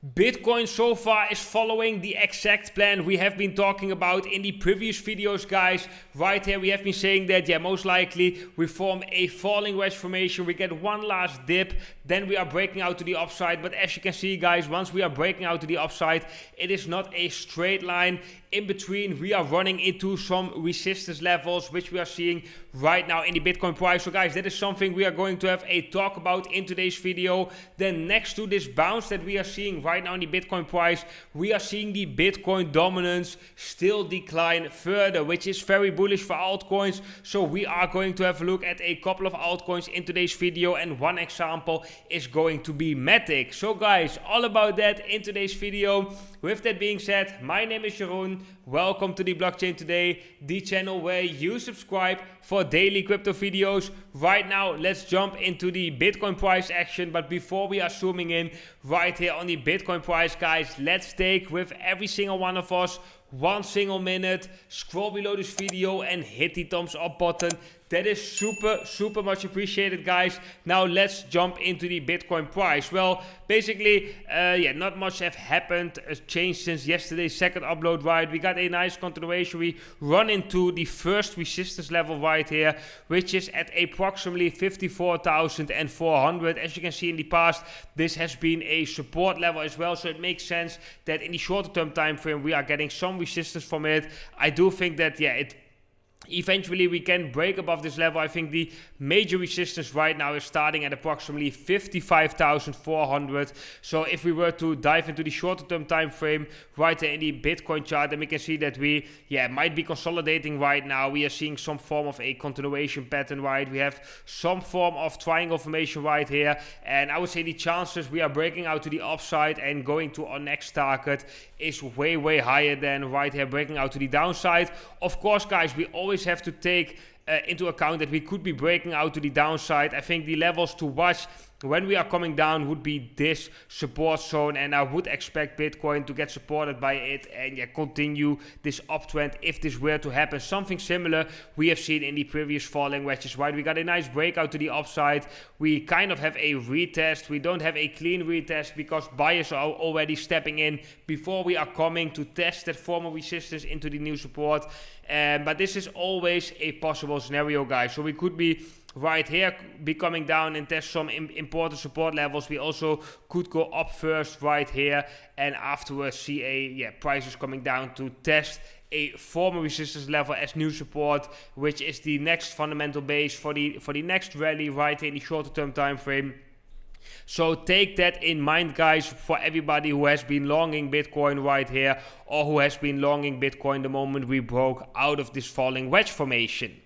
Bitcoin so far is following the exact plan we have been talking about in the previous videos, guys. Right here we have been saying that, most likely we form a falling wedge formation, we get one last dip, then we are breaking out to the upside. But as you can see, guys, once we are breaking out to the upside, it is not a straight line. In between, we are running into some resistance levels, which we are seeing right now in the Bitcoin price. So guys, that is something we are going to have a talk about in today's video. Then next to this bounce that we are seeing right now in the Bitcoin price, we are seeing the Bitcoin dominance still decline further, which is very bullish for altcoins. So we are going to have a look at a couple of altcoins in today's video, and one example is going to be Matic. So guys, all about that in today's video. With that being said, my name is Jeroen. Welcome to the Blockchain Today, the channel where you subscribe for daily crypto videos. Right now, let's jump into the Bitcoin price action. But before we are zooming in right here on the Bitcoin price, guys, let's take with every single one of us 1 single minute, scroll below this video and hit the thumbs up button. That is super much appreciated, guys. Now let's jump into the Bitcoin price. Well, basically, not much have happened, changed since yesterday's second upload, right? We got a nice continuation. We run into the first resistance level right here, which is at approximately 54,400. As you can see in the past, this has been a support level as well. So it makes sense that in the shorter term time frame, we are getting some resistance from it. I do think that, eventually we can break above this level. I think the major resistance right now is starting at approximately 55,400. So if we were to dive into the shorter term time frame right there in the Bitcoin chart, then we can see that we might be consolidating right now. We are seeing some form of a continuation pattern, right? We have some form of triangle formation right here, and I would say the chances we are breaking out to the upside and going to our next target is way higher than right here breaking out to the downside. Of course, guys, we always have to take into account that we could be breaking out to the downside. I think the levels to watch when we are coming down would be this support zone, and I would expect Bitcoin to get supported by it and continue this uptrend if this were to happen. Something similar we have seen in the previous falling wedges, right? We got a nice breakout to the upside. We kind of have a retest. We don't have a clean retest because buyers are already stepping in before we are coming to test that former resistance into the new support. But this is always a possible scenario, guys. So we could be right here be coming down and test some important support levels. We also could go up first right here and afterwards see a prices coming down to test a former resistance level as new support, which is the next fundamental base for the next rally right here in the shorter term time frame. So take that in mind, guys, for everybody who has been longing Bitcoin right here or who has been longing Bitcoin the moment we broke out of this falling wedge formation.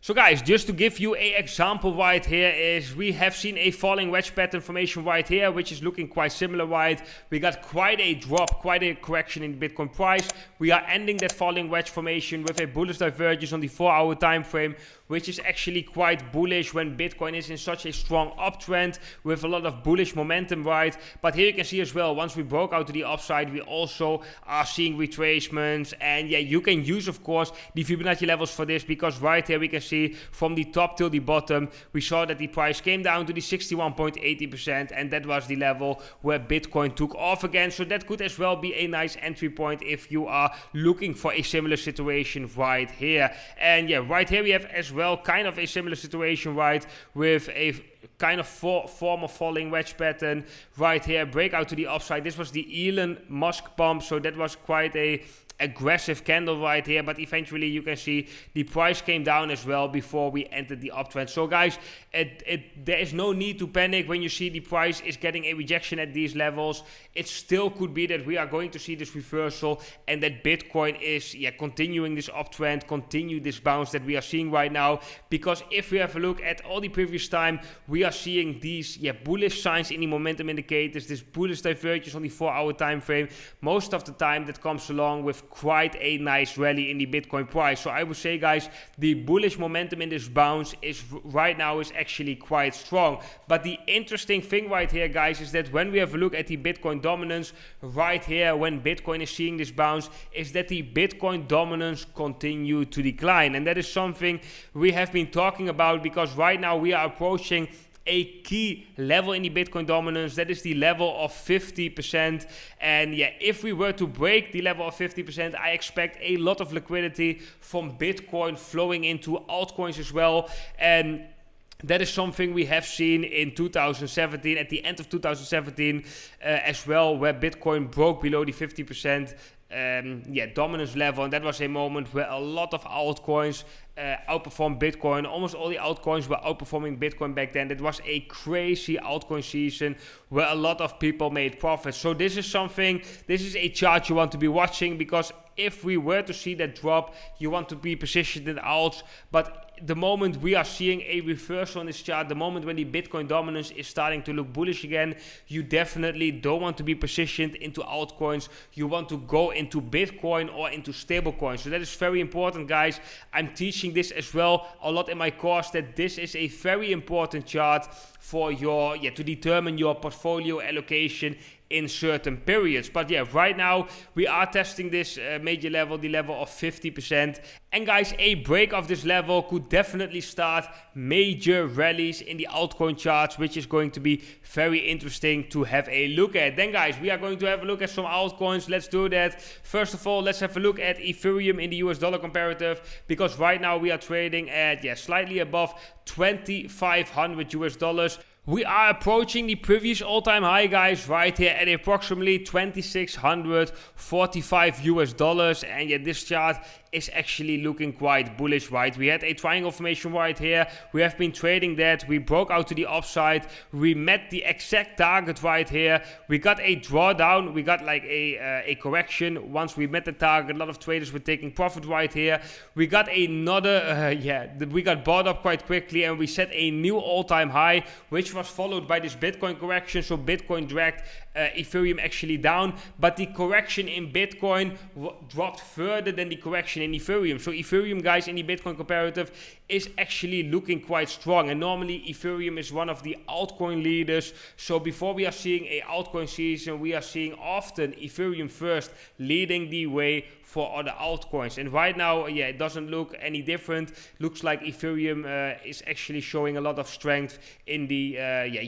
So guys, just to give you an example right here is we have seen a falling wedge pattern formation right here, which is looking quite similar, right? We got quite a drop, quite a correction in the Bitcoin price. We are ending that falling wedge formation with a bullish divergence on the 4-hour time frame, which is actually quite bullish when Bitcoin is in such a strong uptrend with a lot of bullish momentum, right? But here you can see as well, once we broke out to the upside, we also are seeing retracements. And you can use, of course, the Fibonacci levels for this, because right here we can see from the top till the bottom, we saw that the price came down to the 61.80%, and that was the level where Bitcoin took off again. So that could as well be a nice entry point if you are looking for a similar situation right here. And right here we have as well kind of a similar situation, right, with a kind of form of falling wedge pattern right here, breakout to the upside. This was the Elon Musk pump, so that was quite a aggressive candle right here, but eventually you can see the price came down as well before we entered the uptrend. So guys, there is no need to panic when you see the price is getting a rejection at these levels. It still could be that we are going to see this reversal and that Bitcoin is continuing this uptrend, continue this bounce that we are seeing right now. Because if we have a look at all the previous time, we are seeing these bullish signs in the momentum indicators, this bullish divergence on the 4-hour time frame. Most of the time that comes along with quite a nice rally in the Bitcoin price. So I would say, guys, the bullish momentum in this bounce is right now is actually quite strong. But the interesting thing right here, guys, is that when we have a look at the Bitcoin dominance right here, when Bitcoin is seeing this bounce, is that the Bitcoin dominance continue to decline. And that is something we have been talking about, because right now we are approaching a key level in the Bitcoin dominance. That is the level of 50%. And yeah, if we were to break the level of 50%, I expect a lot of liquidity from Bitcoin flowing into altcoins as well. And that is something we have seen in 2017, at the end of 2017 as well, where Bitcoin broke below the 50% dominance level. And that was a moment where a lot of altcoins outperformed Bitcoin. Almost all the altcoins were outperforming Bitcoin back then. It was a crazy altcoin season where a lot of people made profits. So this is a chart you want to be watching, because if we were to see that drop, you want to be positioned in alts. But the moment we are seeing a reversal on this chart, the moment when the Bitcoin dominance is starting to look bullish again, you definitely don't want to be positioned into altcoins. You want to go into Bitcoin or into stablecoins. So that is very important, guys. I'm teaching this as well a lot in my course, that this is a very important chart for your to determine your portfolio allocation in certain periods. But yeah, right now we are testing this major level, the level of 50%. And guys, a break of this level could definitely start major rallies in the altcoin charts, which is going to be very interesting to have a look at. Then guys, we are going to have a look at some altcoins. Let's do that. First of all, let's have a look at Ethereum in the US dollar comparative, because right now we are trading at slightly above 2,500 US dollars. We are approaching the previous all-time high, guys, right here at approximately 2,645 US dollars. And yeah, this chart is actually looking quite bullish, right? We had a triangle formation right here. We have been trading that. We broke out to the upside. We met the exact target right here. We got a drawdown. We got like a correction. Once we met the target, a lot of traders were taking profit right here. We got another, we got bought up quite quickly, and we set a new all-time high, which was followed by this Bitcoin correction. So Bitcoin dragged Ethereum actually down, but the correction in Bitcoin dropped further than the correction in Ethereum. So Ethereum, guys, in the Bitcoin comparative is actually looking quite strong, and normally Ethereum is one of the altcoin leaders. So before we are seeing a altcoin season, we are seeing often Ethereum first leading the way for other altcoins. And right now, it doesn't look any different. Looks like Ethereum is actually showing a lot of strength in the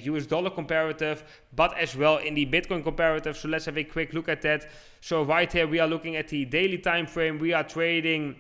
US dollar comparative, but as well in the Bitcoin comparative. So let's have a quick look at that. So right here we are looking at the daily time frame. We are trading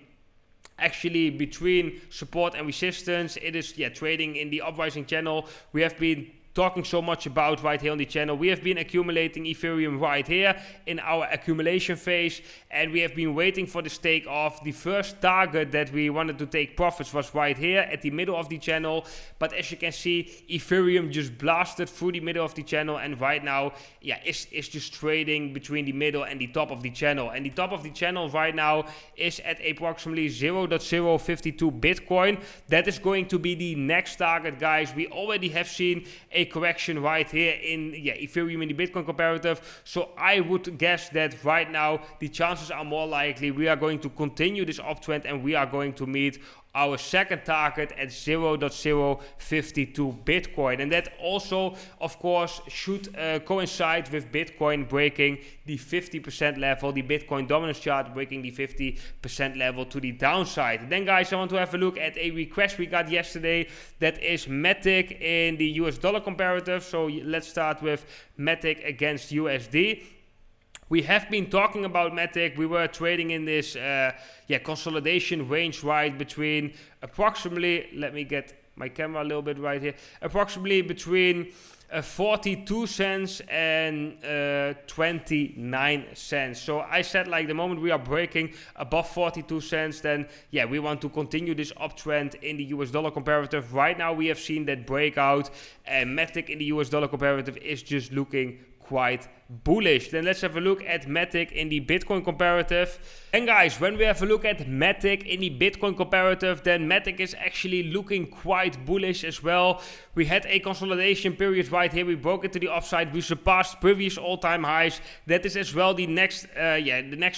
actually between support and resistance. It is trading in the uprising channel. We have been talking so much about right here on the channel. We have been accumulating Ethereum right here in our accumulation phase, and we have been waiting for this take off. The first target that we wanted to take profits was right here at the middle of the channel, but as you can see, Ethereum just blasted through the middle of the channel, and right now it's just trading between the middle and the top of the channel. And the top of the channel right now is at approximately 0.052 Bitcoin. That is going to be the next target, guys. We already have seen a correction right here in Ethereum in the Bitcoin comparative. So I would guess that right now the chances are more likely we are going to continue this uptrend, and we are going to meet our second target at 0.052 Bitcoin. And that also, of course, should coincide with Bitcoin breaking the 50% level, the Bitcoin dominance chart breaking the 50% level to the downside. Then, guys, I want to have a look at a request we got yesterday. That is Matic in the US dollar comparative. So let's start with Matic against USD. We have been talking about Matic. We were trading in this consolidation range, right, between approximately, let me get my camera a little bit right here, approximately between 42 cents and 29 cents. So I said, like, the moment we are breaking above 42 cents, then we want to continue this uptrend in the US dollar comparative. Right now we have seen that breakout, and Matic in the US dollar comparative is just looking quite bullish. Then let's have a look at Matic in the Bitcoin comparative. And guys, when we have a look at Matic in the Bitcoin comparative, then Matic is actually looking quite bullish as well. We had a consolidation period right here. We broke it to the upside. We surpassed previous all-time highs. That is as well the next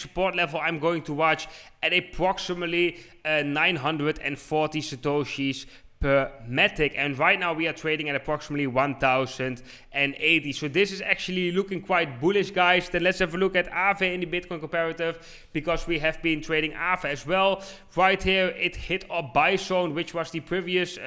support level I'm going to watch at approximately 940 Satoshis per Matic, and right now we are trading at approximately 1080. So this is actually looking quite bullish, guys. Then let's have a look at Aave in the Bitcoin comparative, because we have been trading Aave as well. Right here it hit our buy zone, which was the previous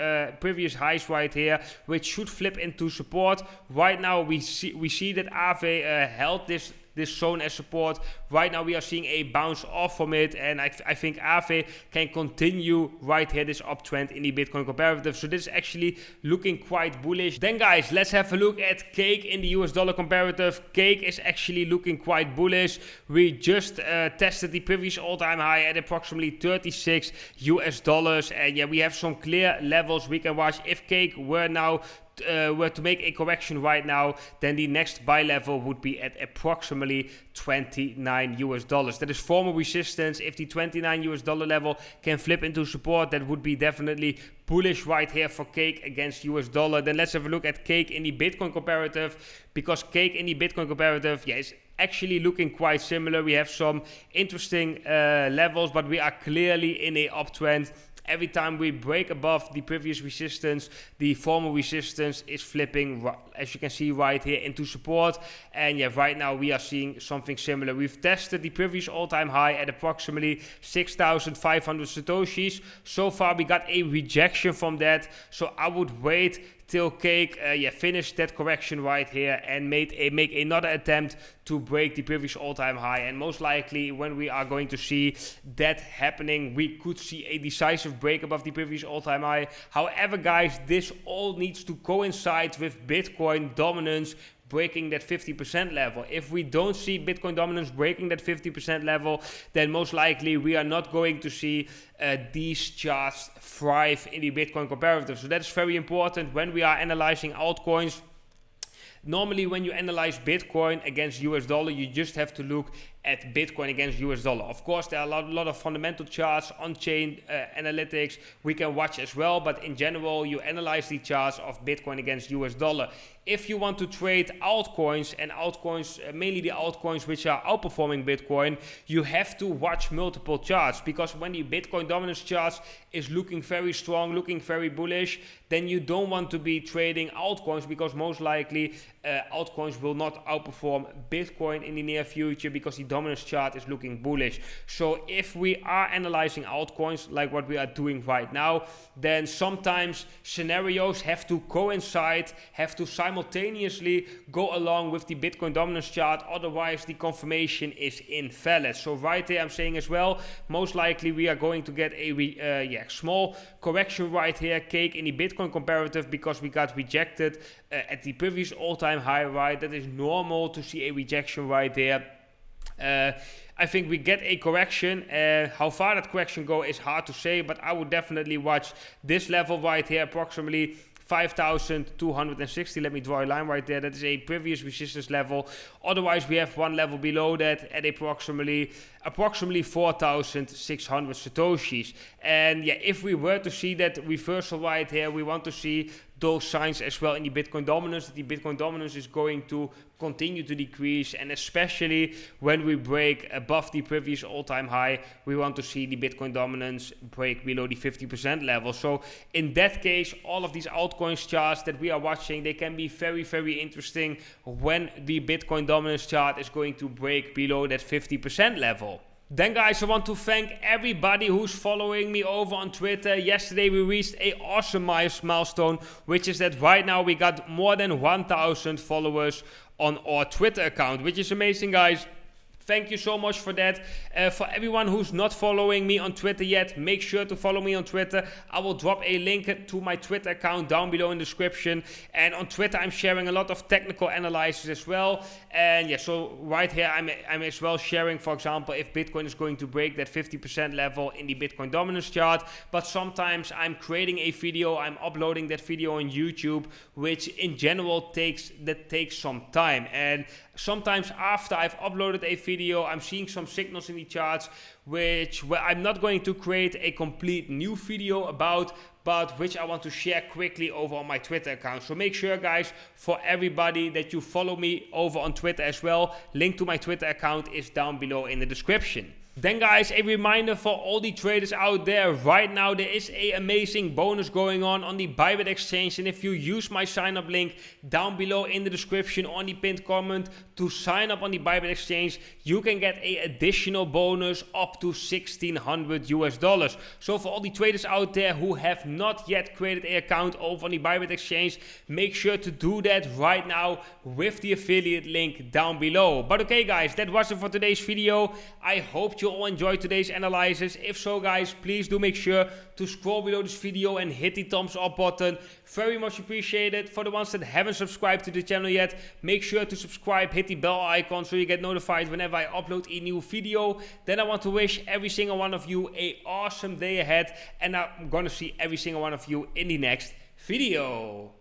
highs right here, which should flip into support. Right now we see that Aave held this zone as support. Right now we are seeing a bounce off from it, and I think Aave can continue right here this uptrend in the Bitcoin comparative. So this is actually looking quite bullish. Then guys, let's have a look at Cake in the US dollar comparative. Cake is actually looking quite bullish. We just tested the previous all-time high at approximately 36 US dollars, and yeah, we have some clear levels we can watch. If Cake were to make a correction right now, then the next buy level would be at approximately 29 US dollars. That is former resistance. If the 29 US dollar level can flip into support, that would be definitely bullish right here for Cake against US dollar. Then let's have a look at Cake in the Bitcoin comparative, because Cake in the Bitcoin comparative, yeah, is actually looking quite similar. We have some interesting levels, but we are clearly in a uptrend. Every time we break above the previous resistance, the former resistance is flipping, as you can see right here, into support. And yeah, right now we are seeing something similar. We've tested the previous all-time high at approximately 6,500 Satoshis. So far we got a rejection from that. So I would wait till Cake finish that correction right here and make another attempt to break the previous all-time high. And most likely when we are going to see that happening, we could see a decisive break above the previous all-time high. However, guys, this all needs to coincide with Bitcoin dominance breaking that 50% level. If we don't see Bitcoin dominance breaking that 50% level, then most likely we are not going to see these charts thrive in the Bitcoin comparative. So that's very important when we are analyzing altcoins. Normally when you analyze Bitcoin against US dollar, you just have to look at Bitcoin against US dollar. Of course, there are a lot of fundamental charts, on-chain analytics we can watch as well, but in general, you analyze the charts of Bitcoin against US dollar. If you want to trade altcoins, and altcoins, mainly the altcoins which are outperforming Bitcoin, you have to watch multiple charts, because when the Bitcoin dominance charts is looking very strong, looking very bullish, then you don't want to be trading altcoins, because most likely altcoins will not outperform Bitcoin in the near future, because the dominance chart is looking bullish. So if we are analyzing altcoins like what we are doing right now, then sometimes scenarios have to coincide, have to simultaneously go along with the Bitcoin dominance chart, otherwise the confirmation is invalid. So right there I'm saying as well, most likely we are going to get a small correction right here, Cake in the Bitcoin comparative, because we got rejected at the previous all-time high, right? That is normal to see a rejection right there. I think we get a correction. How far that correction go is hard to say, but I would definitely watch this level right here, approximately 5,260. Let me draw a line right there. That is a previous resistance level. Otherwise, we have one level below that at approximately 4,600 Satoshis. And yeah, if we were to see that reversal right here, we want to see those signs as well in the Bitcoin dominance, that the Bitcoin dominance is going to continue to decrease, and especially when we break above the previous all-time high, we want to see the Bitcoin dominance break below the 50% level. So in that case, all of these altcoins charts that we are watching, they can be very, very interesting when the Bitcoin dominance chart is going to break below that 50% level. Then guys, I want to thank everybody who's following me over on Twitter. Yesterday we reached a awesome milestone, which is that right now we got more than 1,000 followers on our Twitter account, which is amazing, guys. Thank you so much for that. For everyone who's not following me on Twitter yet, make sure to follow me on Twitter. I will drop a link to my Twitter account down below in the description. And on Twitter, I'm sharing a lot of technical analysis as well. And yeah, so right here, I'm as well sharing, for example, if Bitcoin is going to break that 50% level in the Bitcoin dominance chart. But sometimes I'm creating a video, I'm uploading that video on YouTube, which in general takes some time. And sometimes after I've uploaded a video, I'm seeing some signals in the charts where I'm not going to create a complete new video about, but which I want to share quickly over on my Twitter account. So make sure, guys, for everybody, that you follow me over on Twitter as well. Link to my Twitter account is down below in the description. Then guys, a reminder for all the traders out there, right now there is an amazing bonus going on the Bybit exchange, and if you use my sign up link down below in the description on the pinned comment to sign up on the Bybit exchange, you can get an additional bonus up to $1,600 So for all the traders out there who have not yet created an account over on the Bybit exchange, make sure to do that right now with the affiliate link down below. But okay guys, that was it for today's video. I hope you all enjoyed today's analysis. If so guys, please do make sure to scroll below this video and hit the thumbs up button. Very much appreciated. For the ones that haven't subscribed to the channel yet, make sure to subscribe, hit the bell icon so you get notified whenever I upload a new video. Then I want to wish every single one of you an awesome day ahead, and I'm gonna see every single one of you in the next video.